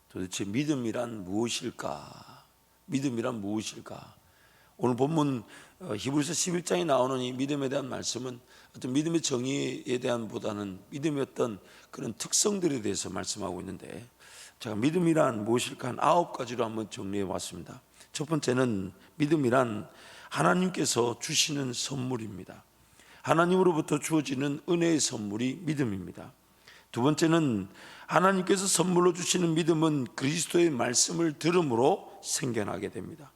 도대체 믿음이란 무엇일까? 믿음이란 무엇일까? 오늘 본문 히브리서 11장에 나오는 이 믿음에 대한 말씀은 어떤 믿음의 정의에 대한 보다는 믿음의 어떤 그런 특성들에 대해서 말씀하고 있는데, 제가 믿음이란 무엇일까 한 9가지로 한번 정리해 왔습니다. 첫 번째는 믿음이란 하나님께서 주시는 선물입니다. 하나님으로부터 주어지는 은혜의 선물이 믿음입니다. 두 번째는 하나님께서 선물로 주시는 믿음은 그리스도의 말씀을 들음으로 생겨나게 됩니다.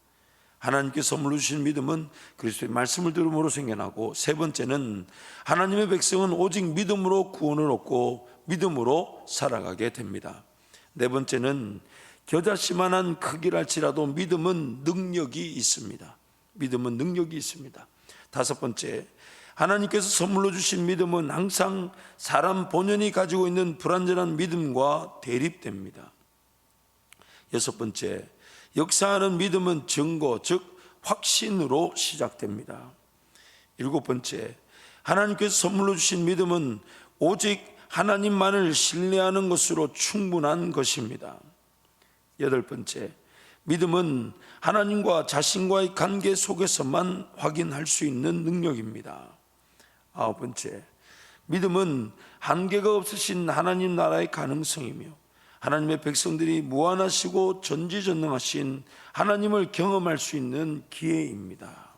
하나님께서 선물로 주신 믿음은 그리스도의 말씀을 들음으로 생겨나고, 세 번째는 하나님의 백성은 오직 믿음으로 구원을 얻고 믿음으로 살아가게 됩니다. 네 번째는 겨자씨만한 크기랄지라도 믿음은 능력이 있습니다. 믿음은 능력이 있습니다. 다섯 번째, 하나님께서 선물로 주신 믿음은 항상 사람 본연이 가지고 있는 불완전한 믿음과 대립됩니다. 여섯 번째, 역사하는 믿음은 증거, 즉 확신으로 시작됩니다. 일곱 번째, 하나님께서 선물로 주신 믿음은 오직 하나님만을 신뢰하는 것으로 충분한 것입니다. 여덟 번째, 믿음은 하나님과 자신과의 관계 속에서만 확인할 수 있는 능력입니다. 아홉 번째, 믿음은 한계가 없으신 하나님 나라의 가능성이며 하나님의 백성들이 무한하시고 전지전능하신 하나님을 경험할 수 있는 기회입니다.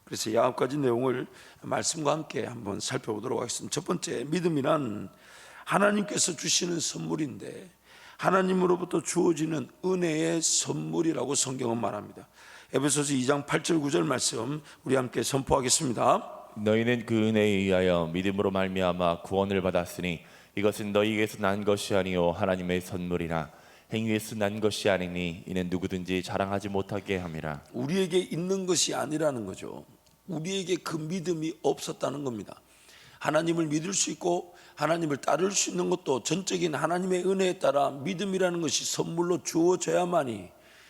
그래서 이 9가지 내용을 말씀과 함께 한번 살펴보도록 하겠습니다. 첫 번째, 믿음이란 하나님께서 주시는 선물인데 하나님으로부터 주어지는 은혜의 선물이라고 성경은 말합니다. 에베소서 2장 8절 9절 말씀 우리 함께 선포하겠습니다. 너희는 그 은혜에 의하여 믿음으로 말미암아 구원을 받았으니 이것은 너희에게서 난 것이 아니요 하나님의 선물이라. 행위에서 난 것이 아니니 이는 누구든지 자랑하지 못하게 함이라. 우리에게 있는 것이 아니라는 거죠. 우리에게 그 믿음이 없었다는 겁니다. 하나님을 믿을 수 있고 하나님을 따를 수 있는 것도 전적인 하나님의 은혜에 따라 믿음이라는 것이 선물로 주어져야만이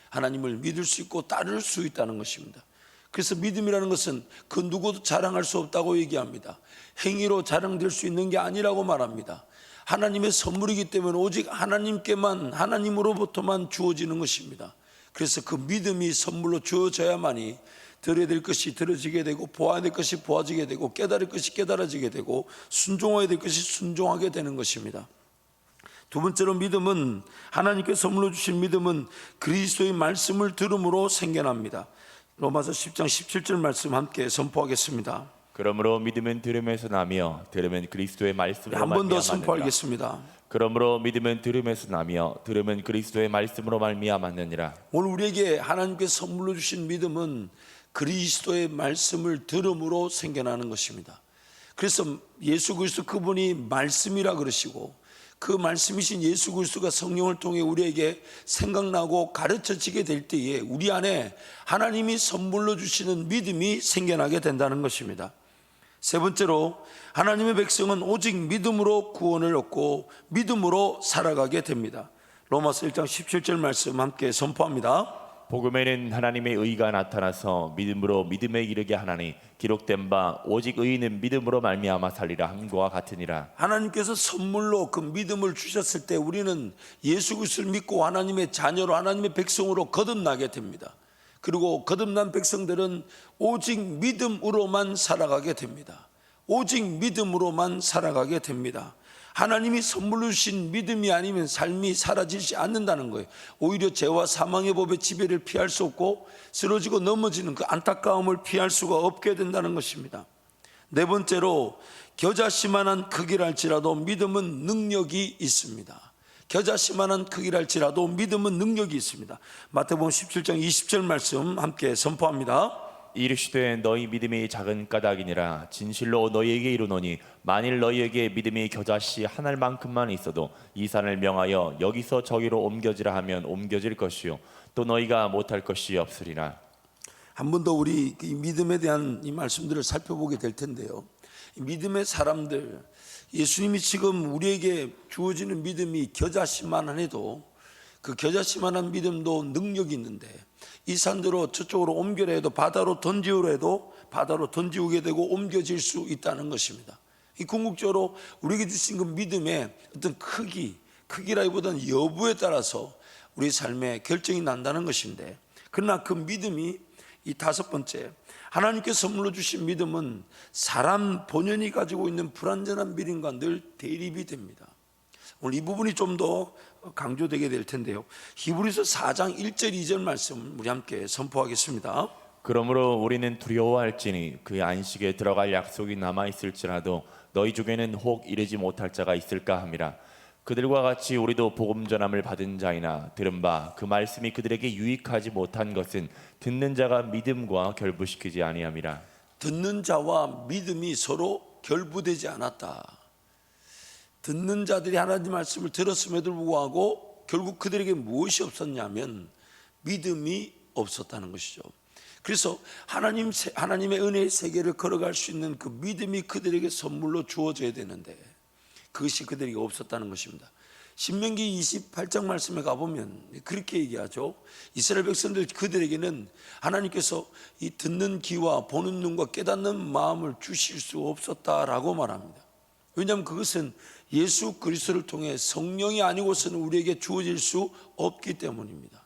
하나님을 믿을 수 있고 따를 수 있다는 것입니다. 그래서 믿음이라는 것은 그 누구도 자랑할 수 없다고 얘기합니다. 행위로 자랑될 수 있는 게 아니라고 말합니다. 하나님의 선물이기 때문에 오직 하나님께만, 하나님으로부터만 주어지는 것입니다. 그래서 그 믿음이 선물로 주어져야만이 들어야 될 것이 들어지게 되고, 보아야 될 것이 보아지게 되고, 깨달을 것이 깨달아지게 되고, 순종해야 될 것이 순종하게 되는 것입니다. 두 번째로, 믿음은, 하나님께서 선물로 주신 믿음은 그리스도의 말씀을 들음으로 생겨납니다. 로마서 10장 17절 말씀 함께 선포하겠습니다. 그러므로 믿음은 들음에서 나며 들음은 그리스도의 말씀으로 한 번 더 말미암았느니라. 선포하겠습니다. 그러므로 믿음은 들음에서 나며 들음은 그리스도의 말씀으로 말미암았느니라. 오늘 우리에게 하나님께서 선물로 주신 믿음은 그리스도의 말씀을 들음으로 생겨나는 것입니다. 그래서 예수 그리스도 그분이 말씀이라 그러시고, 그 말씀이신 예수 그리스도가 성령을 통해 우리에게 생각나고 가르쳐지게 될 때에 우리 안에 하나님이 선물로 주시는 믿음이 생겨나게 된다는 것입니다. 세 번째로, 하나님의 백성은 오직 믿음으로 구원을 얻고 믿음으로 살아가게 됩니다. 로마서 1장 17절 말씀 함께 선포합니다. 복음에는 하나님의 의가 나타나서 믿음으로 믿음에 이르게 하나니 기록된 바 오직 의인은 믿음으로 말미암아 살리라 함과 같으니라. 하나님께서 선물로 그 믿음을 주셨을 때 우리는 예수 그리스도를 믿고 하나님의 자녀로, 하나님의 백성으로 거듭나게 됩니다. 그리고 거듭난 백성들은 오직 믿음으로만 살아가게 됩니다. 오직 믿음으로만 살아가게 됩니다. 하나님이 선물로 주신 믿음이 아니면 삶이 사라지지 않는다는 거예요. 오히려 죄와 사망의 법의 지배를 피할 수 없고 쓰러지고 넘어지는 그 안타까움을 피할 수가 없게 된다는 것입니다. 네 번째로, 겨자씨만한 크기랄지라도 믿음은 능력이 있습니다. 겨자씨만한 크기랄지라도 믿음은 능력이 있습니다. 마태복음 17장 20절 말씀 함께 선포합니다. 이르시되 너희 믿음이 작은 까닭이니라. 진실로 너희에게 이르노니 만일 너희에게 믿음이 겨자씨 한 알만큼만 있어도 이 산을 명하여 여기서 저기로 옮겨지라 하면 옮겨질 것이요 또 너희가 못할 것이 없으리라. 한 번 더 우리 이 믿음에 대한 이 말씀들을 살펴보게 될 텐데요, 믿음의 사람들, 예수님이 지금 우리에게 주어지는 믿음이 겨자씨만 해도 그 겨자씨만한 믿음도 능력이 있는데, 이 산대로 저쪽으로 옮겨라 해도, 바다로 던지우라 해도 바다로 던지우게 되고 옮겨질 수 있다는 것입니다. 이 궁극적으로 우리에게 주신 그 믿음의 어떤 크기, 크기라기보다는 여부에 따라서 우리 삶의 결정이 난다는 것인데, 그러나 그 믿음이 이 다섯 번째, 하나님께서 선물로 주신 믿음은 사람 본연이 가지고 있는 불완전한 믿음과 늘 대립이 됩니다. 오늘 이 부분이 좀 더 강조되게 될 텐데요. 히브리서 4장 1절 2절 말씀 우리 함께 선포하겠습니다. 그러므로 우리는 두려워할지니 그 안식에 들어갈 약속이 남아 있을지라도 너희 중에는 혹 이르지 못할 자가 있을까 함이라. 그들과 같이 우리도 복음 전함을 받은 자이나 들은 바 그 말씀이 그들에게 유익하지 못한 것은 듣는 자가 믿음과 결부시키지 아니함이라. 듣는 자와 믿음이 서로 결부되지 않았다. 듣는 자들이 하나님 말씀을 들었음에도 불구하고 결국 그들에게 무엇이 없었냐면 믿음이 없었다는 것이죠. 그래서 하나님의 은혜의 세계를 걸어갈 수 있는 그 믿음이 그들에게 선물로 주어져야 되는데 그것이 그들에게 없었다는 것입니다. 신명기 28장 말씀에 가보면 그렇게 얘기하죠. 이스라엘 백성들 그들에게는 하나님께서 이 듣는 귀와 보는 눈과 깨닫는 마음을 주실 수 없었다라고 말합니다. 왜냐하면 그것은 예수 그리스도를 통해 성령이 아니고서는 우리에게 주어질 수 없기 때문입니다.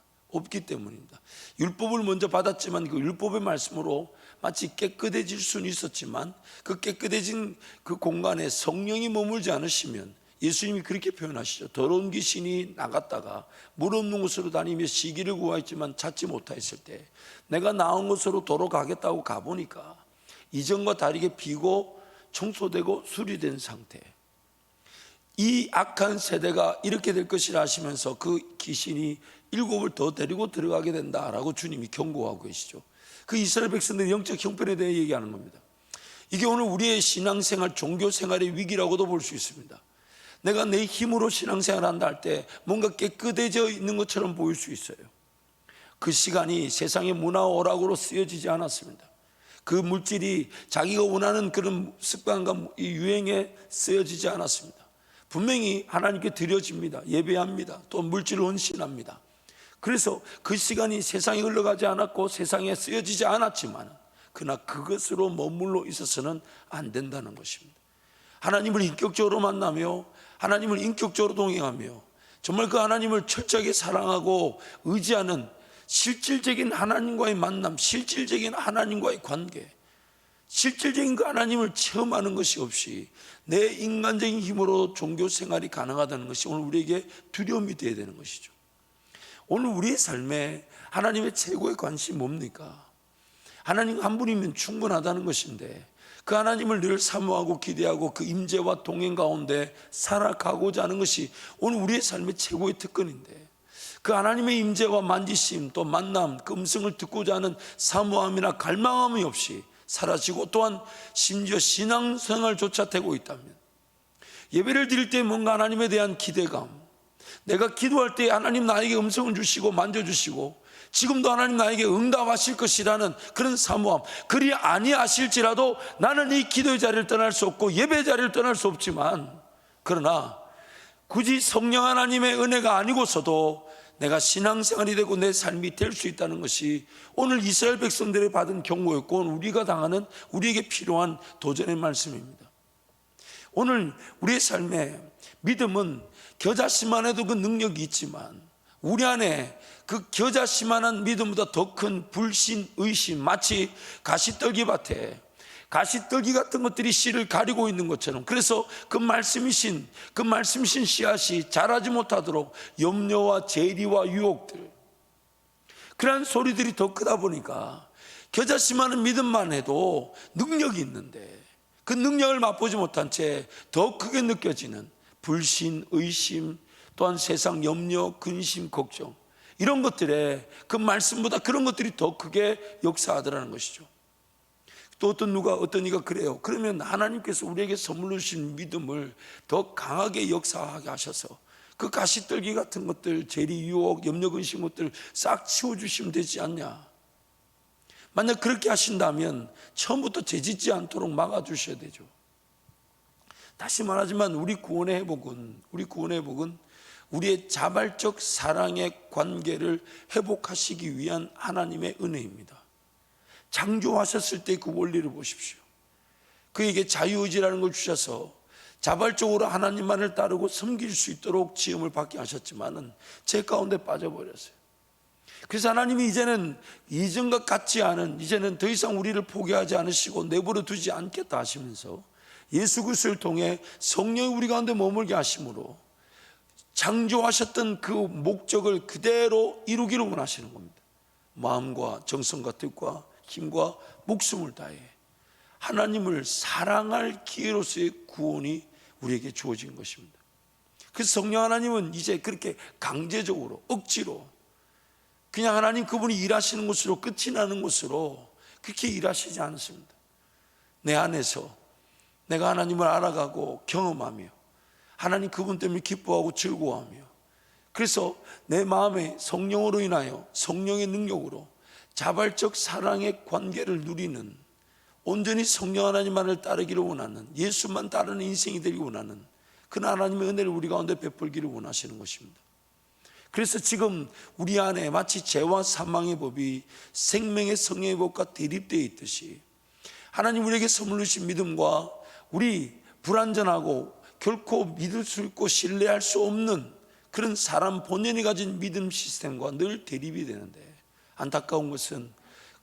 율법을 먼저 받았지만 그 율법의 말씀으로 마치 깨끗해질 수는 있었지만 그 깨끗해진 그 공간에 성령이 머물지 않으시면, 예수님이 그렇게 표현하시죠. 더러운 귀신이 나갔다가 물 없는 곳으로 다니며 시기를 구하였지만 찾지 못하였을 때 내가 나온 곳으로 돌아가겠다고 가보니까 이전과 다르게 비고 청소되고 수리된 상태, 이 악한 세대가 이렇게 될 것이라 하시면서 그 귀신이 7을 더 데리고 들어가게 된다라고 주님이 경고하고 계시죠. 그 이스라엘 백성들의 영적 형편에 대해 얘기하는 겁니다. 이게 오늘 우리의 신앙생활, 종교생활의 위기라고도 볼 수 있습니다. 내가 내 힘으로 신앙생활 한다 할 때 뭔가 깨끗해져 있는 것처럼 보일 수 있어요. 그 시간이 세상의 문화 오락으로 쓰여지지 않았습니다. 그 물질이 자기가 원하는 그런 습관과 유행에 쓰여지지 않았습니다. 분명히 하나님께 드려집니다. 예배합니다. 또 물질을 헌신합니다. 그래서 그 시간이 세상에 흘러가지 않았고 세상에 쓰여지지 않았지만 그러나 그것으로 머물러 있어서는 안 된다는 것입니다. 하나님을 인격적으로 만나며 하나님을 인격적으로 동행하며 정말 그 하나님을 철저하게 사랑하고 의지하는 실질적인 하나님과의 만남, 실질적인 하나님과의 관계, 실질적인 그 하나님을 체험하는 것이 없이 내 인간적인 힘으로 종교 생활이 가능하다는 것이 오늘 우리에게 두려움이 되어야 되는 것이죠. 오늘 우리의 삶에 하나님의 최고의 관심이 뭡니까? 하나님 한 분이면 충분하다는 것인데 그 하나님을 늘 사모하고 기대하고 그 임재와 동행 가운데 살아가고자 하는 것이 오늘 우리의 삶의 최고의 특권인데, 그 하나님의 임재와 만지심 또 만남, 그 음성을 듣고자 하는 사모함이나 갈망함이 없이 사라지고 또한 심지어 신앙생활조차 되고 있다면, 예배를 드릴 때 뭔가 하나님에 대한 기대감, 내가 기도할 때 하나님 나에게 음성을 주시고 만져주시고 지금도 하나님 나에게 응답하실 것이라는 그런 사모함, 그리 아니하실지라도 나는 이 기도의 자리를 떠날 수 없고 예배의 자리를 떠날 수 없지만, 그러나 굳이 성령 하나님의 은혜가 아니고서도 내가 신앙생활이 되고 내 삶이 될 수 있다는 것이 오늘 이스라엘 백성들이 받은 경고였고 오늘 우리가 당하는, 우리에게 필요한 도전의 말씀입니다. 오늘 우리의 삶에 믿음은 겨자씨만 해도 그 능력이 있지만 우리 안에 그 겨자씨만한 믿음보다 더 큰 불신, 의심, 마치 가시떨기 밭에 가시떨기 같은 것들이 씨를 가리고 있는 것처럼, 그래서 그 말씀이신 씨앗이 자라지 못하도록 염려와 재리와 유혹들, 그러한 소리들이 더 크다 보니까 겨자씨만한 믿음만 해도 능력이 있는데 그 능력을 맛보지 못한 채 더 크게 느껴지는 불신, 의심, 또한 세상 염려, 근심, 걱정, 이런 것들에 그 말씀보다 그런 것들이 더 크게 역사하더라는 것이죠. 또 어떤 이가 그래요. 그러면 하나님께서 우리에게 선물로 주신 믿음을 더 강하게 역사하게 하셔서 그 가시떨기 같은 것들, 재리, 유혹, 염려, 근심 것들 싹 치워주시면 되지 않냐. 만약 그렇게 하신다면 처음부터 죄짓지 않도록 막아주셔야 되죠. 다시 말하지만 우리 구원의 회복은 우리의 자발적 사랑의 관계를 회복하시기 위한 하나님의 은혜입니다. 창조하셨을 때 그 원리를 보십시오. 그에게 자유의지라는 걸 주셔서 자발적으로 하나님만을 따르고 섬길 수 있도록 지음을 받게 하셨지만은 죄 가운데 빠져버렸어요. 그래서 하나님이 이제는 이전과 같지 않은, 이제는 더 이상 우리를 포기하지 않으시고 내버려 두지 않겠다 하시면서 예수 그리스도를 통해 성령이 우리 가운데 머물게 하심으로 창조하셨던 그 목적을 그대로 이루기를 원하시는 겁니다. 마음과 정성과 뜻과 힘과 목숨을 다해 하나님을 사랑할 기회로서의 구원이 우리에게 주어진 것입니다. 그래서 성령 하나님은 이제 그렇게 강제적으로 억지로 그냥 하나님 그분이 일하시는 곳으로 끝이 나는 곳으로 그렇게 일하시지 않습니다. 내 안에서 내가 하나님을 알아가고 경험하며 하나님 그분 때문에 기뻐하고 즐거워하며, 그래서 내 마음에 성령으로 인하여 성령의 능력으로 자발적 사랑의 관계를 누리는, 온전히 성령 하나님만을 따르기를 원하는, 예수만 따르는 인생이 되기 원하는 그 하나님의 은혜를 우리 가운데 베풀기를 원하시는 것입니다. 그래서 지금 우리 안에 마치 죄와 사망의 법이 생명의 성령의 법과 대립되어 있듯이 하나님 우리에게 선물로 주신 믿음과 우리 불완전하고 결코 믿을 수 있고 신뢰할 수 없는 그런 사람 본연이 가진 믿음 시스템과 늘 대립이 되는데, 안타까운 것은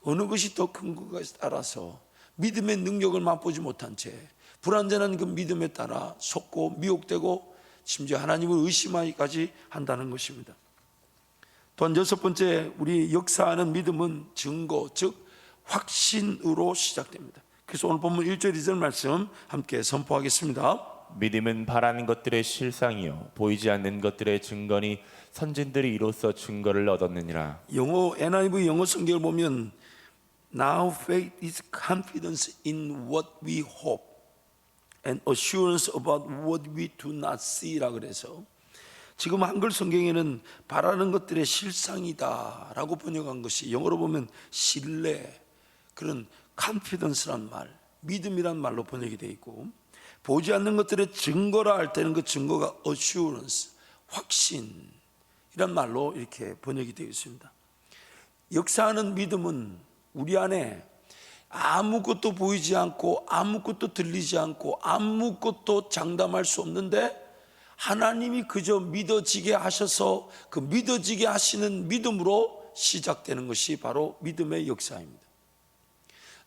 어느 것이 더 큰 것에 따라서 믿음의 능력을 맛보지 못한 채 불완전한 그 믿음에 따라 속고 미혹되고 심지어 하나님을 의심하기까지 한다는 것입니다. 또한 여섯 번째, 우리 역사하는 믿음은 증거, 즉 확신으로 시작됩니다. 그래서 오늘 본문 1절 2절 말씀 함께 선포하겠습니다. 믿음은 바라는 것들의 실상이요 보이지 않는 것들의 증거니 선진들이 이로써 증거를 얻었느니라. 영어 NIV 영어 성경을 보면 Now faith is confidence in what we hope and assurance about what we do not see라 그래서, 지금 한글 성경에는 바라는 것들의 실상이다 라고 번역한 것이 영어로 보면 신뢰, 그런 confidence란 말, 믿음이란 말로 번역이 되어 있고, 보지 않는 것들의 증거라 할 때는 그 증거가 assurance, 확신이란 말로 이렇게 번역이 되어 있습니다. 역사하는 믿음은 우리 안에 아무것도 보이지 않고 아무것도 들리지 않고 아무것도 장담할 수 없는데 하나님이 그저 믿어지게 하셔서 그 믿어지게 하시는 믿음으로 시작되는 것이 바로 믿음의 역사입니다.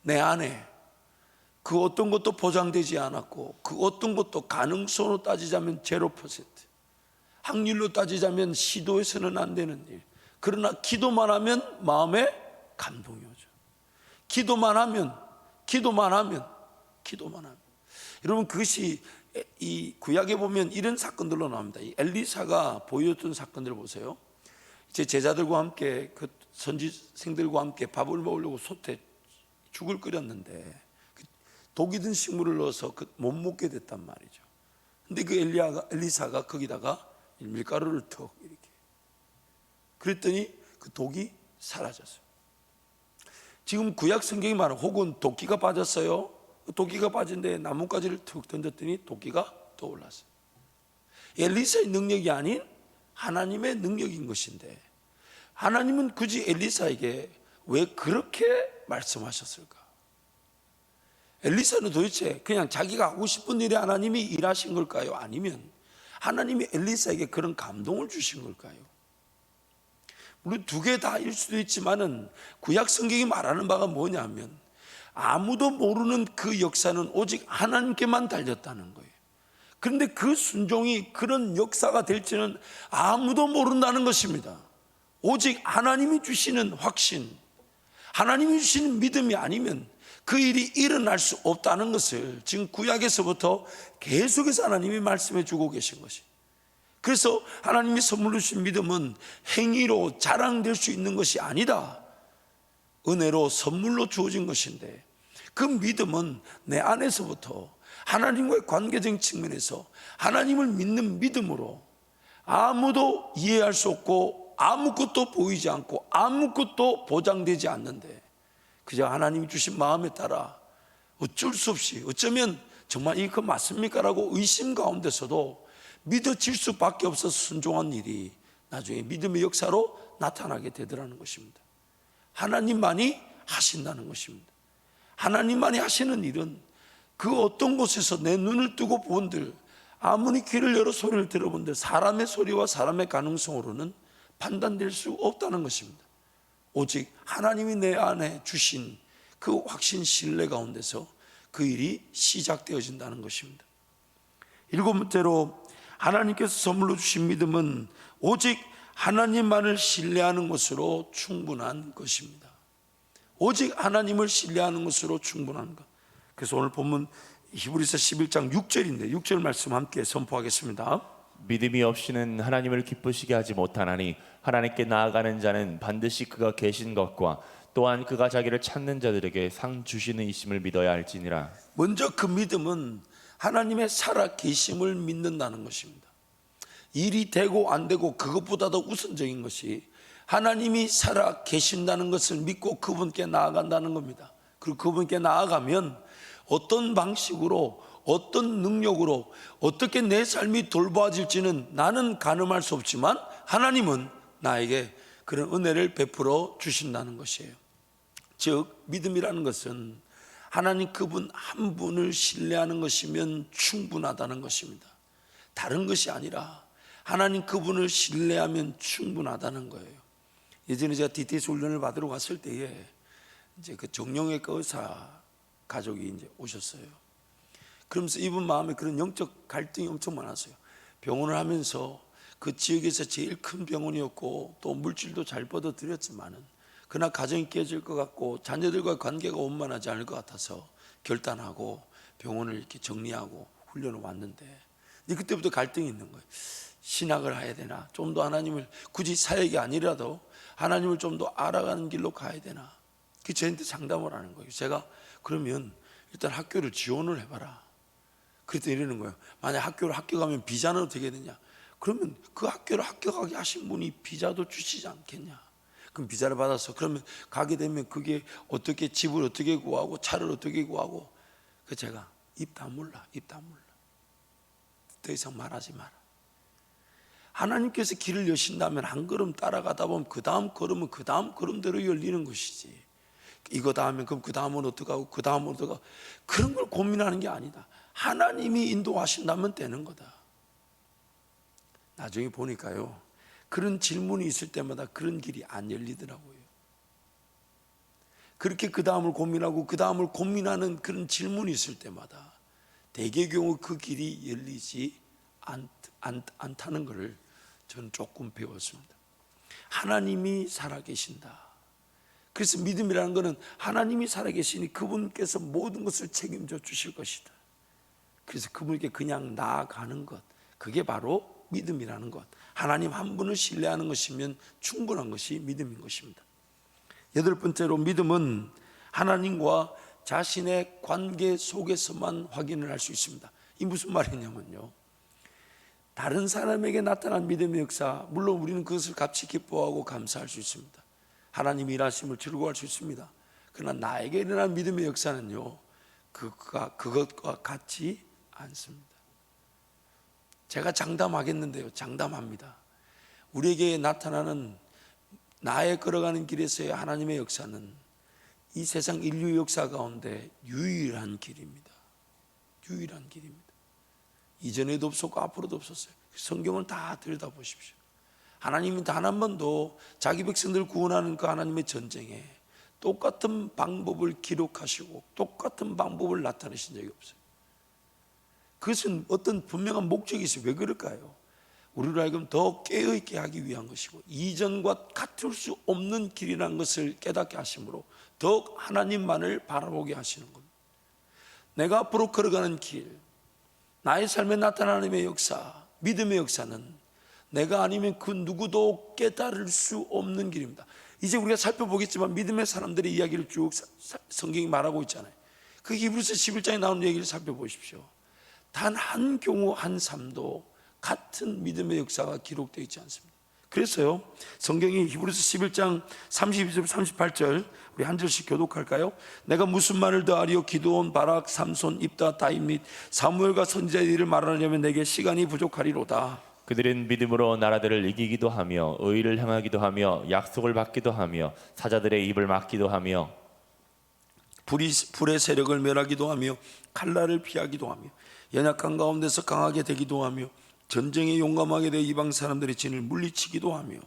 내 안에 그 어떤 것도 보장되지 않았고 그 어떤 것도 가능성으로 따지자면 0%, 확률로 따지자면 시도해서는 안 되는 일, 그러나 기도만 하면 마음에 감동이 오죠. 기도만 하면 여러분, 그것이 이 구약에 보면 이런 사건들로 나옵니다. 이 엘리사가 보여줬던 사건들을 보세요. 제 제자들과 함께 그 선지생들과 함께 밥을 먹으려고 솥에 죽을 끓였는데 독이 든 식물을 넣어서 못 먹게 됐단 말이죠. 근데 그 엘리사가 거기다가 밀가루를 턱 이렇게 그랬더니 그 독이 사라졌어요. 지금 구약 성경이 말하는, 혹은 도끼가 빠졌어요. 도끼가 빠진데 나뭇가지를 툭 던졌더니 도끼가 떠올랐어요. 엘리사의 능력이 아닌 하나님의 능력인 것인데, 하나님은 굳이 엘리사에게 왜 그렇게 말씀하셨을까? 엘리사는 도대체 그냥 자기가 하고 싶은 일에 하나님이 일하신 걸까요? 아니면 하나님이 엘리사에게 그런 감동을 주신 걸까요? 물론 두 개 다일 수도 있지만은 구약 성경이 말하는 바가 뭐냐면 아무도 모르는 그 역사는 오직 하나님께만 달렸다는 거예요. 그런데 그 순종이 그런 역사가 될지는 아무도 모른다는 것입니다. 오직 하나님이 주시는 확신, 하나님이 주시는 믿음이 아니면 그 일이 일어날 수 없다는 것을 지금 구약에서부터 계속해서 하나님이 말씀해 주고 계신 것이. 그래서 하나님이 선물로 주신 믿음은 행위로 자랑될 수 있는 것이 아니다, 은혜로 선물로 주어진 것인데, 그 믿음은 내 안에서부터 하나님과의 관계적인 측면에서 하나님을 믿는 믿음으로 아무도 이해할 수 없고 아무것도 보이지 않고 아무것도 보장되지 않는데 그저 하나님이 주신 마음에 따라 어쩔 수 없이, 어쩌면 정말 이거 맞습니까? 라고 의심 가운데서도 믿어질 수밖에 없어서 순종한 일이 나중에 믿음의 역사로 나타나게 되더라는 것입니다. 하나님만이 하신다는 것입니다. 하나님만이 하시는 일은 그 어떤 곳에서 내 눈을 뜨고 본들 아무리 귀를 열어 소리를 들어본들 사람의 소리와 사람의 가능성으로는 판단될 수 없다는 것입니다. 오직 하나님이 내 안에 주신 그 확신 신뢰 가운데서 그 일이 시작되어진다는 것입니다. 일곱 번째로 하나님께서 선물로 주신 믿음은 오직 하나님만을 신뢰하는 것으로 충분한 것입니다. 오직 하나님을 신뢰하는 것으로 충분한 것. 그래서 오늘 본문 히브리서 11장 6절인데 6절 말씀 함께 선포하겠습니다. 믿음이 없이는 하나님을 기쁘시게 하지 못하나니 하나님께 나아가는 자는 반드시 그가 계신 것과 또한 그가 자기를 찾는 자들에게 상 주시는 이심을 믿어야 할지니라. 먼저 그 믿음은 하나님의 살아 계심을 믿는다는 것입니다. 일이 되고 안 되고 그것보다 더 우선적인 것이 하나님이 살아 계신다는 것을 믿고 그분께 나아간다는 겁니다. 그리고 그분께 나아가면 어떤 방식으로 어떤 능력으로 어떻게 내 삶이 돌보아질지는 나는 가늠할 수 없지만 하나님은 나에게 그런 은혜를 베풀어 주신다는 것이에요. 즉 믿음이라는 것은 하나님 그분 한 분을 신뢰하는 것이면 충분하다는 것입니다. 다른 것이 아니라 하나님 그분을 신뢰하면 충분하다는 거예요. 예전에 제가 DTS 훈련을 받으러 갔을 때에 이제 그 정형외과 의사 가족이 이제 오셨어요. 그러면서 이분 마음에 그런 영적 갈등이 엄청 많았어요. 병원을 하면서 그 지역에서 제일 큰 병원이었고 또 물질도 잘 뻗어들였지만은 그러나 가정이 깨질 것 같고 자녀들과 관계가 원만하지 않을 것 같아서 결단하고 병원을 이렇게 정리하고 훈련을 왔는데 이제 그때부터 갈등이 있는 거예요. 신학을 해야 되나? 좀 더 하나님을 굳이 사역이 아니라도 하나님을 좀 더 알아가는 길로 가야 되나? 그 저한테 상담을 하는 거예요. 제가 그러면 일단 학교를 지원을 해봐라. 그랬더니 이러는 거예요. 만약 학교를 합격하면 비자는 어떻게 되냐? 그러면 그 학교를 합격하게 하신 분이 비자도 주시지 않겠냐? 그럼 비자를 받아서 그러면 가게 되면 그게 어떻게 집을 어떻게 구하고 차를 어떻게 구하고 그 제가 입 다물라. 더 이상 말하지 마라. 하나님께서 길을 여신다면 한 걸음 따라가다 보면 그 다음 걸음은 그 다음 걸음대로 열리는 것이지. 이거 다 하면 그럼 그 다음은 어떻게 하고 그 다음은 어떻게 하고 그런 걸 고민하는 게 아니다. 하나님이 인도하신다면 되는 거다. 나중에 보니까요, 그런 질문이 있을 때마다 그런 길이 안 열리더라고요. 그렇게 그 다음을 고민하고 그 다음을 고민하는 그런 질문이 있을 때마다 대개 경우 그 길이 열리지 않다는 것을 저는 조금 배웠습니다. 하나님이 살아계신다. 그래서 믿음이라는 것은 하나님이 살아계시니 그분께서 모든 것을 책임져 주실 것이다. 그래서 그분께 그냥 나아가는 것, 그게 바로 믿음이라는 것. 하나님 한 분을 신뢰하는 것이면 충분한 것이 믿음인 것입니다. 여덟 번째로 믿음은 하나님과 자신의 관계 속에서만 확인을 할 수 있습니다. 이 무슨 말이냐면요, 다른 사람에게 나타난 믿음의 역사, 물론 우리는 그것을 값이 기뻐하고 감사할 수 있습니다. 하나님이 일하심을 즐거워할 수 있습니다. 그러나 나에게 일어난 믿음의 역사는요, 그것과 같지 않습니다. 제가 장담하겠는데요, 장담합니다. 우리에게 나타나는 나의 걸어가는 길에서의 하나님의 역사는 이 세상 인류 역사 가운데 유일한 길입니다. 유일한 길입니다. 이전에도 없었고 앞으로도 없었어요. 성경을 다 들여다보십시오. 하나님이 단 한 번도 자기 백성들을 구원하는 그 하나님의 전쟁에 똑같은 방법을 기록하시고 똑같은 방법을 나타내신 적이 없어요. 그것은 어떤 분명한 목적이 있어요. 왜 그럴까요? 우리로 하여금 더 깨어있게 하기 위한 것이고 이전과 같을 수 없는 길이라는 것을 깨닫게 하심으로 더욱 하나님만을 바라보게 하시는 겁니다. 내가 앞으로 걸어가는 길, 나의 삶에 나타나는 하나님의 역사, 믿음의 역사는 내가 아니면 그 누구도 깨달을 수 없는 길입니다. 이제 우리가 살펴보겠지만 믿음의 사람들의 이야기를 쭉 성경이 말하고 있잖아요. 그 히브리서 11장에 나오는 얘기를 살펴보십시오. 단 한 경우 한 삶도 같은 믿음의 역사가 기록되어 있지 않습니다. 그래서요, 성경이 히브리서 11장 32절 38절 우리 한 절씩 교독할까요? 내가 무슨 말을 더하리요? 기드온, 바락, 삼손, 입다, 다윗 및 사무엘과 선지자의 일을 말하려면 내게 시간이 부족하리로다. 그들은 믿음으로 나라들을 이기기도 하며 의를 행하기도 하며 약속을 받기도 하며 사자들의 입을 막기도 하며 불의 세력을 멸하기도 하며 칼날을 피하기도 하며 연약한 가운데서 강하게 되기도 하며 전쟁에 용감하게 되어 이방 사람들의 진을 물리치기도 하며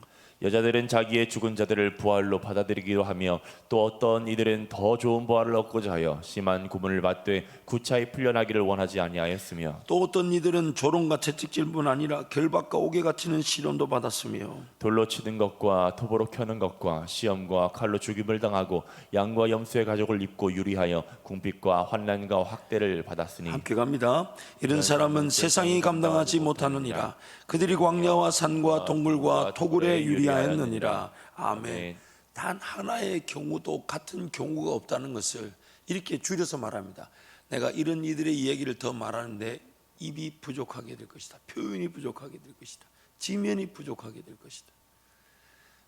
여자들은 자기의 죽은 자들을 부활로 받아들이기도 하며 또 어떤 이들은 더 좋은 부활을 얻고자 하여 심한 고문을 받되 구차히 풀려나기를 원하지 아니하였으며 또 어떤 이들은 조롱과 채찍질뿐 아니라 결박과 옥에 갇히는 시련도 받았으며 돌로 치는 것과 톱으로 켜는 것과 시험과 칼로 죽임을 당하고 양과 염소의 가죽을 입고 유리하여 궁핍과 환난과 학대를 받았으니 함께 갑니다. 이런 사람은 세상이 감당하지 못하느니라. 그들이 광야와 산과 동물과 토굴에 유리하였느니라. 아멘. 단 하나의 경우도 같은 경우가 없다는 것을 이렇게 줄여서 말합니다. 내가 이런 이들의 이야기를 더 말하는데 입이 부족하게 될 것이다. 표현이 부족하게 될 것이다. 지면이 부족하게 될 것이다.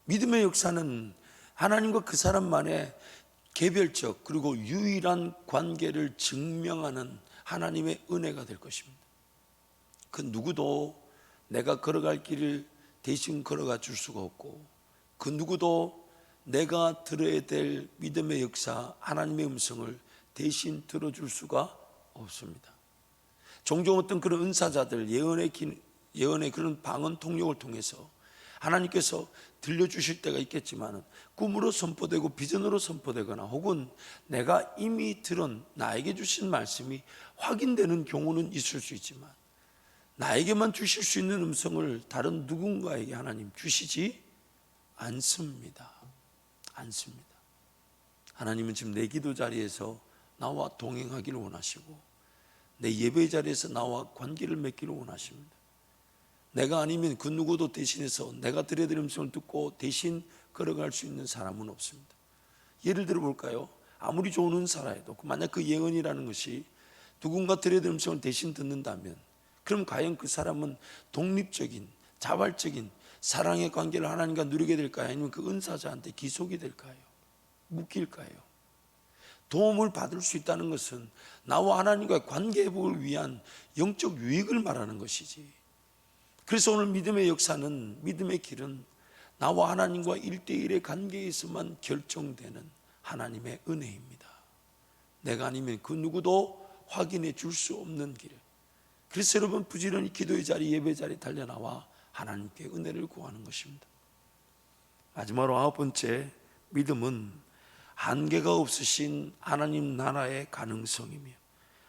믿음의 역사는 하나님과 그 사람만의 개별적 그리고 유일한 관계를 증명하는 하나님의 은혜가 될 것입니다. 그 누구도 내가 걸어갈 길을 대신 걸어가 줄 수가 없고 그 누구도 내가 들어야 될 믿음의 역사 하나님의 음성을 대신 들어줄 수가 없습니다. 종종 어떤 그런 은사자들 예언의 그런 방언 통역을 통해서 하나님께서 들려주실 때가 있겠지만 꿈으로 선포되고 비전으로 선포되거나 혹은 내가 이미 들은 나에게 주신 말씀이 확인되는 경우는 있을 수 있지만 나에게만 주실 수 있는 음성을 다른 누군가에게 하나님 주시지 않습니다. 하나님은 지금 내 기도 자리에서 나와 동행하기를 원하시고 내 예배 자리에서 나와 관계를 맺기를 원하십니다. 내가 아니면 그 누구도 대신해서 내가 드려야 될 음성을 듣고 대신 걸어갈 수 있는 사람은 없습니다. 예를 들어 볼까요? 아무리 좋은 은사라 해도 만약 그 예언이라는 것이 누군가 드려야 될 음성을 대신 듣는다면 그럼 과연 그 사람은 독립적인 자발적인 사랑의 관계를 하나님과 누리게 될까요? 아니면 그 은사자한테 기속이 될까요? 묶일까요? 도움을 받을 수 있다는 것은 나와 하나님과의 관계 회복을 위한 영적 유익을 말하는 것이지. 그래서 오늘 믿음의 역사는 믿음의 길은 나와 하나님과 1대1의 관계에서만 결정되는 하나님의 은혜입니다. 내가 아니면 그 누구도 확인해 줄 수 없는 길. 그래서 여러분 부지런히 기도의 자리 예배 자리 달려나와 하나님께 은혜를 구하는 것입니다. 마지막으로 9번째 믿음은 한계가 없으신 하나님 나라의 가능성이며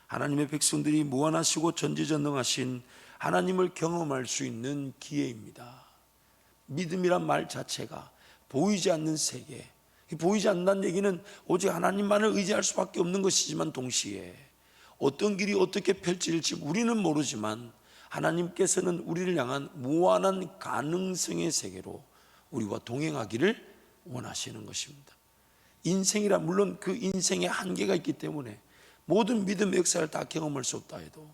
하나님의 백성들이 무한하시고 전지전능하신 하나님을 경험할 수 있는 기회입니다. 믿음이란 말 자체가 보이지 않는 세계, 보이지 않는다는 얘기는 오직 하나님만을 의지할 수밖에 없는 것이지만 동시에 어떤 길이 어떻게 펼쳐질지 우리는 모르지만 하나님께서는 우리를 향한 무한한 가능성의 세계로 우리와 동행하기를 원하시는 것입니다. 인생이라 물론 그 인생에 한계가 있기 때문에 모든 믿음의 역사를 다 경험할 수 없다 해도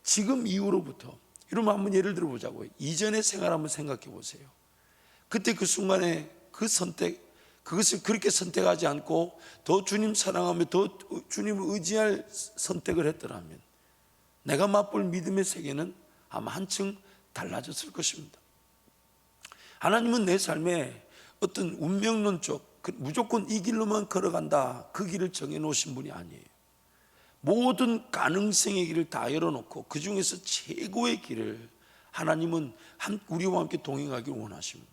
지금 이후로부터 이러면 한번 예를 들어 보자고요. 이전의 생활 한번 생각해 보세요. 그때 그 순간에 그 선택, 그것을 그렇게 선택하지 않고 더 주님 사랑하며 더 주님을 의지할 선택을 했더라면 내가 맛볼 믿음의 세계는 아마 한층 달라졌을 것입니다. 하나님은 내 삶에 어떤 운명론적 무조건 이 길로만 걸어간다 그 길을 정해놓으신 분이 아니에요. 모든 가능성의 길을 다 열어놓고 그 중에서 최고의 길을 하나님은 우리와 함께 동행하기를 원하십니다.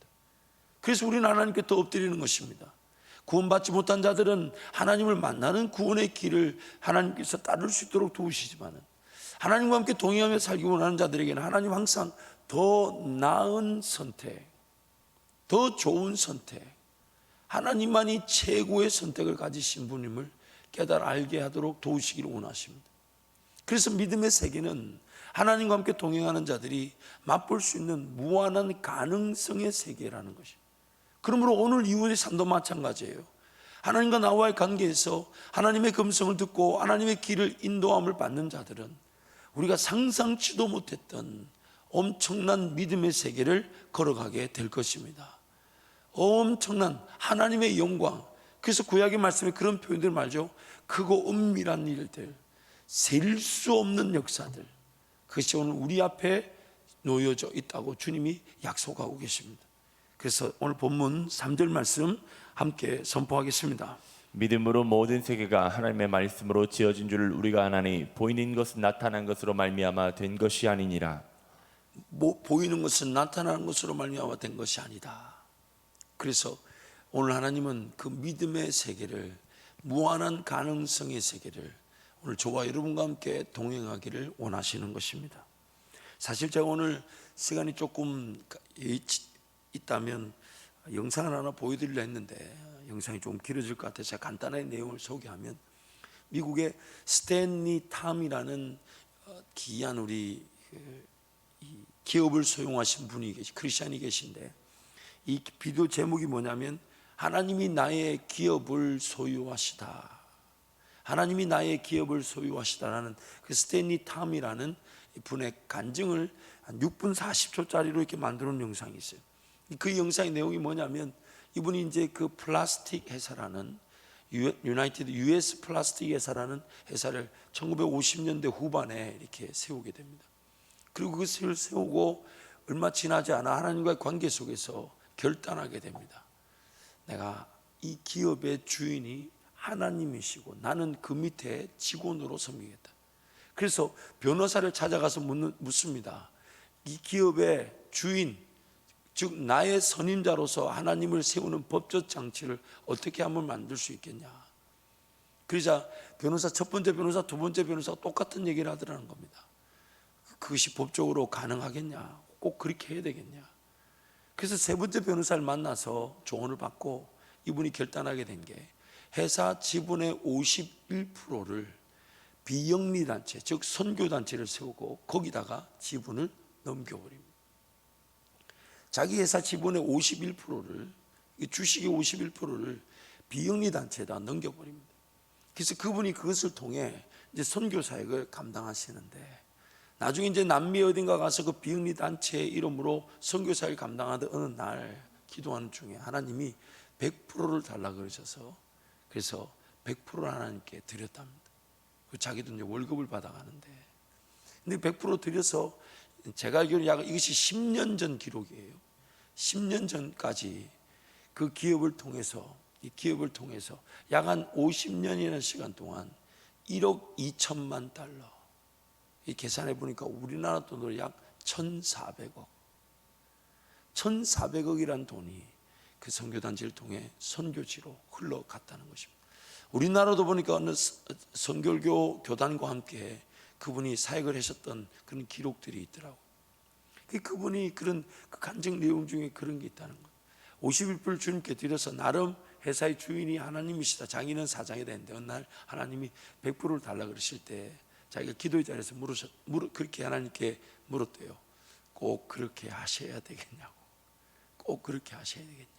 그래서 우리는 하나님께 더 엎드리는 것입니다. 구원받지 못한 자들은 하나님을 만나는 구원의 길을 하나님께서 따를 수 있도록 도우시지만 하나님과 함께 동행하며 살기 원하는 자들에게는 하나님 항상 더 나은 선택, 더 좋은 선택, 하나님만이 최고의 선택을 가지신 분임을 깨달아 알게 하도록 도우시기를 원하십니다. 그래서 믿음의 세계는 하나님과 함께 동행하는 자들이 맛볼 수 있는 무한한 가능성의 세계라는 것입니다. 그러므로 오늘 이후의 삶도 마찬가지예요. 하나님과 나와의 관계에서 하나님의 음성을 듣고 하나님의 길을 인도함을 받는 자들은 우리가 상상치도 못했던 엄청난 믿음의 세계를 걸어가게 될 것입니다. 엄청난 하나님의 영광. 그래서 구약의 말씀에 그런 표현들 말죠. 크고 은밀한 일들, 셀 수 없는 역사들, 그것이 오늘 우리 앞에 놓여져 있다고 주님이 약속하고 계십니다. 그래서 오늘 본문 3절 말씀 함께 선포하겠습니다. 믿음으로 모든 세계가 하나님의 말씀으로 지어진 줄 우리가 아나니 보이는 것은 나타난 것으로 말미암아 된 것이 아니니라. 보이는 것은 나타나는 것으로 말미암아 된 것이 아니다. 그래서 오늘 하나님은 그 믿음의 세계를, 무한한 가능성의 세계를 오늘 저와 여러분과 함께 동행하기를 원하시는 것입니다. 사실 제가 오늘 시간이 조금 있다면 영상을 하나 보여드리려 했는데 영상이 좀 길어질 것 같아서 제가 간단하게 내용을 소개하면, 미국의 스탠리 탐이라는 기이한 우리 기업을 소유하신 분이 크리스찬이 계신데, 이 비디오 제목이 뭐냐면 하나님이 나의 기업을 소유하시다. 하나님이 나의 기업을 소유하시다라는 그 스탠리 탐이라는 분의 간증을 한 6분 40초짜리로 이렇게 만들어 놓은 영상이 있어요. 그 영상의 내용이 뭐냐면, 이분이 이제 그 플라스틱 회사라는 유나이티드 US 플라스틱 회사라는 회사를 1950년대 후반에 이렇게 세우게 됩니다. 그리고 그것을 세우고 얼마 지나지 않아 하나님과의 관계 속에서 결단하게 됩니다. 내가 이 기업의 주인이 하나님이시고 나는 그 밑에 직원으로 섬기겠다. 그래서 변호사를 찾아가서 묻습니다. 이 기업의 주인, 즉 나의 선임자로서 하나님을 세우는 법적 장치를 어떻게 하면 만들 수 있겠냐. 그러자 변호사, 첫 번째 변호사, 두 번째 변호사가 똑같은 얘기를 하더라는 겁니다. 그것이 법적으로 가능하겠냐, 꼭 그렇게 해야 되겠냐. 그래서 세 번째 변호사를 만나서 조언을 받고 이분이 결단하게 된 게, 회사 지분의 51%를 비영리단체, 즉 선교단체를 세우고 거기다가 지분을 넘겨버립니다. 자기 회사 지분의 51%를, 주식의 51%를 비영리단체에다 넘겨버립니다. 그래서 그분이 그것을 통해 이제 선교 사역을 감당하시는데, 나중에 이제 남미 어딘가 가서 그 비영리단체의 이름으로 선교 사역을 감당하던 어느 날 기도하는 중에 하나님이 100%를 달라 그러셔서, 그래서 100%를 하나님께 드렸답니다. 자기도 이제 월급을 받아가는데, 근데 100% 드려서 제가 알기로는 이것이 10년 전 기록이에요. 10년 전까지 그 기업을 통해서, 이 기업을 통해서 약 한 50년이라는 시간 동안 1억 2천만 달러, 이 계산해 보니까 우리나라 돈으로 약 1,400억, 1,400억이란 돈이 그 선교단지를 통해 선교지로 흘러갔다는 것입니다. 우리나라도 보니까 어느 선교교 교단과 함께 그분이 사역을 하셨던 그런 기록들이 있더라고요. 그분이 그런 그 간증 내용 중에 그런 게 있다는 거예요. 51불 주님께 드려서 나름 회사의 주인이 하나님이시다, 자기는 사장이 되는데 어느 날 하나님이 100%를 달라 그러실 때 자기가 기도의 자리에서 그렇게 하나님께 물었대요. 꼭 그렇게 하셔야 되겠냐고. 꼭 그렇게 하셔야 되겠냐고.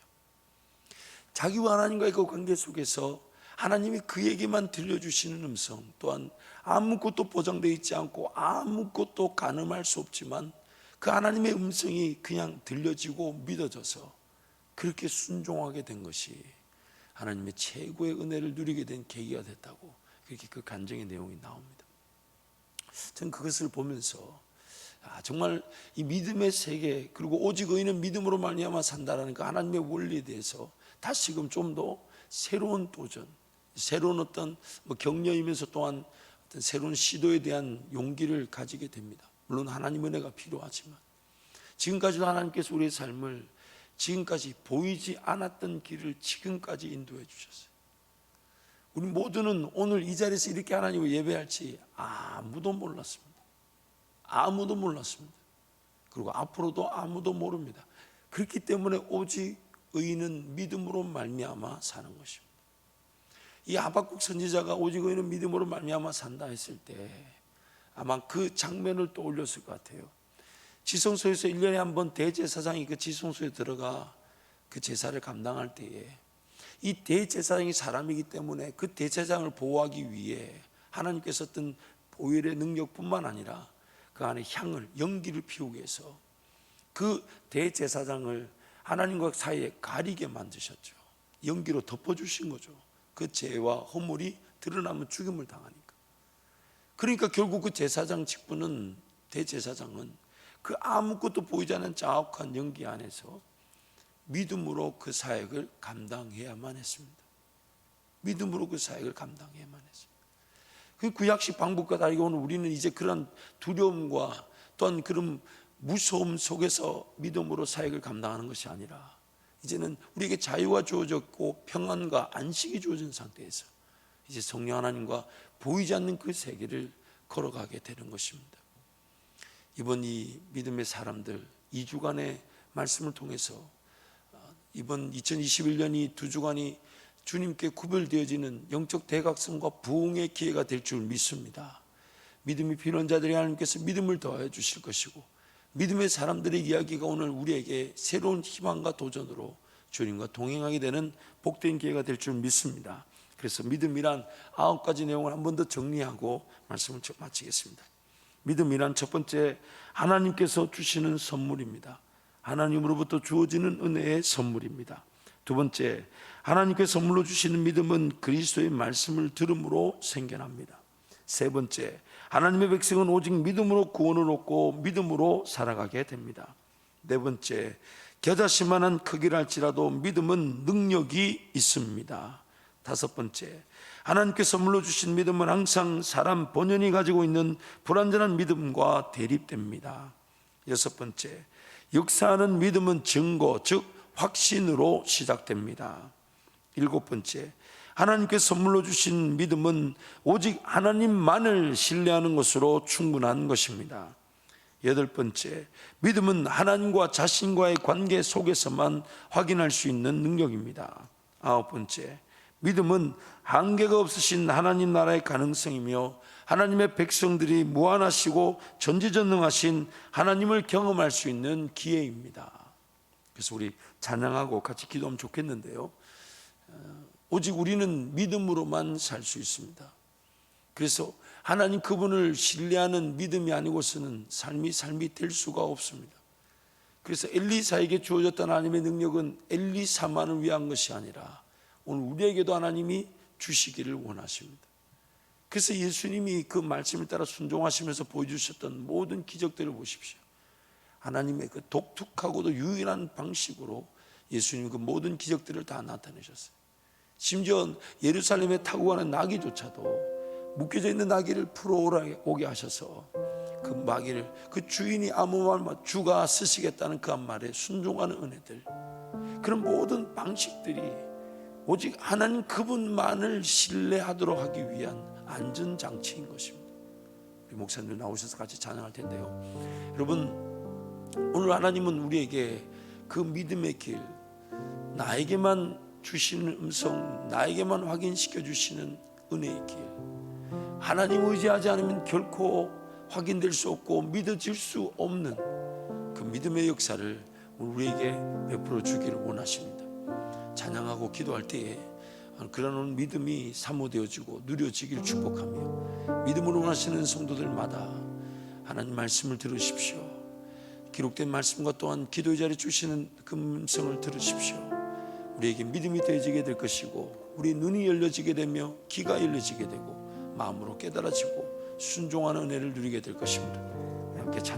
자기와 하나님과의 그 관계 속에서 하나님이 그에게만 들려주시는 음성, 또한 아무것도 보장되어 있지 않고 아무것도 가늠할 수 없지만 그 하나님의 음성이 그냥 들려지고 믿어져서 그렇게 순종하게 된 것이 하나님의 최고의 은혜를 누리게 된 계기가 됐다고, 그렇게 그 간증의 내용이 나옵니다. 저는 그것을 보면서 정말 이 믿음의 세계, 그리고 오직 의인은 믿음으로 말미암아 산다라는 그 하나님의 원리에 대해서 다시금 좀 더 새로운 도전, 새로운 어떤 격려이면서 또한 어떤 새로운 시도에 대한 용기를 가지게 됩니다. 물론 하나님의 은혜가 필요하지만 지금까지도 하나님께서 우리의 삶을 지금까지 보이지 않았던 길을 지금까지 인도해 주셨어요. 우리 모두는 오늘 이 자리에서 이렇게 하나님을 예배할지 아무도 몰랐습니다. 아무도 몰랐습니다. 그리고 앞으로도 아무도 모릅니다. 그렇기 때문에 오직 의인은 믿음으로 말미암아 사는 것입니다. 이 하박국 선지자가 오직 의인은 믿음으로 말미암아 산다 했을 때 아마 그 장면을 떠올렸을 것 같아요. 지성소에서 1년에 한 번 대제사장이 그 지성소에 들어가 그 제사를 감당할 때에 이 대제사장이 사람이기 때문에 그 대제사장을 보호하기 위해 하나님께서 어떤 보혈의 능력뿐만 아니라 그 안에 향을, 연기를 피우기 위해서 그 대제사장을 하나님과 사이에 가리게 만드셨죠. 연기로 덮어주신 거죠. 그 죄와 허물이 드러나면 죽임을 당하니까. 그러니까 결국 그 제사장 직분은, 대제사장은 그 아무것도 보이지 않는 자욱한 연기 안에서 믿음으로 그 사역을 감당해야만 했습니다. 믿음으로 그 사역을 감당해야만 했어요. 그 구약식 방법과 다르게 오늘 우리는 이제 그런 두려움과 또한 그런 무서움 속에서 믿음으로 사역을 감당하는 것이 아니라 이제는 우리에게 자유가 주어졌고 평안과 안식이 주어진 상태에서 이제 성령 하나님과 보이지 않는 그 세계를 걸어가게 되는 것입니다. 이번 이 믿음의 사람들 2주간의 말씀을 통해서 이번 2021년이 2주간이 주님께 구별되어지는 영적 대각성과 부흥의 기회가 될 줄 믿습니다. 믿음이 필요한 자들이 하나님께서 믿음을 더해 주실 것이고 믿음의 사람들의 이야기가 오늘 우리에게 새로운 희망과 도전으로 주님과 동행하게 되는 복된 기회가 될 줄 믿습니다. 그래서 믿음이란 9가지 내용을 한 번 더 정리하고 말씀을 마치겠습니다. 믿음이란 첫 번째, 하나님께서 주시는 선물입니다. 하나님으로부터 주어지는 은혜의 선물입니다. 두 번째, 하나님께서 선물로 주시는 믿음은 그리스도의 말씀을 들음으로 생겨납니다. 세 번째, 하나님의 백성은 오직 믿음으로 구원을 얻고 믿음으로 살아가게 됩니다. 네 번째, 겨자씨만한 크기랄지라도 믿음은 능력이 있습니다. 다섯 번째, 하나님께 선물로 주신 믿음은 항상 사람 본연이 가지고 있는 불완전한 믿음과 대립됩니다. 여섯 번째, 역사하는 믿음은 증거, 즉 확신으로 시작됩니다. 일곱 번째, 하나님께 선물로 주신 믿음은 오직 하나님만을 신뢰하는 것으로 충분한 것입니다. 여덟 번째, 믿음은 하나님과 자신과의 관계 속에서만 확인할 수 있는 능력입니다. 아홉 번째, 믿음은 한계가 없으신 하나님 나라의 가능성이며 하나님의 백성들이 무한하시고 전지전능하신 하나님을 경험할 수 있는 기회입니다. 그래서 우리 찬양하고 같이 기도하면 좋겠는데요, 오직 우리는 믿음으로만 살 수 있습니다. 그래서 하나님 그분을 신뢰하는 믿음이 아니고서는 삶이 될 수가 없습니다. 그래서 엘리사에게 주어졌던 하나님의 능력은 엘리사만을 위한 것이 아니라 오늘 우리에게도 하나님이 주시기를 원하십니다. 그래서 예수님이 그 말씀을 따라 순종하시면서 보여주셨던 모든 기적들을 보십시오. 하나님의 그 독특하고도 유일한 방식으로 예수님이 그 모든 기적들을 다 나타내셨어요. 심지어 예루살렘에 타고 가는 나귀조차도 묶여져 있는 나귀를 풀어오게 하셔서 그 마귀를, 그 주인이 아무 말만 주가 쓰시겠다는 그 한 말에 순종하는 은혜들, 그런 모든 방식들이 오직 하나님 그분만을 신뢰하도록 하기 위한 안전장치인 것입니다. 우리 목사님들 나오셔서 같이 찬양할 텐데요, 여러분, 오늘 하나님은 우리에게 그 믿음의 길, 나에게만 주시는 음성, 나에게만 확인시켜 주시는 은혜의 길, 하나님 의지하지 않으면 결코 확인될 수 없고 믿어질 수 없는 그 믿음의 역사를 우리에게 베풀어 주기를 원하십니다. 찬양하고 기도할 때에 그런 믿음이 사모되어지고 누려지기를 축복하며 믿음으로 원하시는 성도들마다 하나님 말씀을 들으십시오. 기록된 말씀과 또한 기도의 자리에 주시는 그 음성을 들으십시오. 우리에게 믿음이 되어지게 될 것이고 우리 눈이 열려지게 되며 귀가 열려지게 되고 마음으로 깨달아지고 순종하는 은혜를 누리게 될 것입니다. 함께 찬양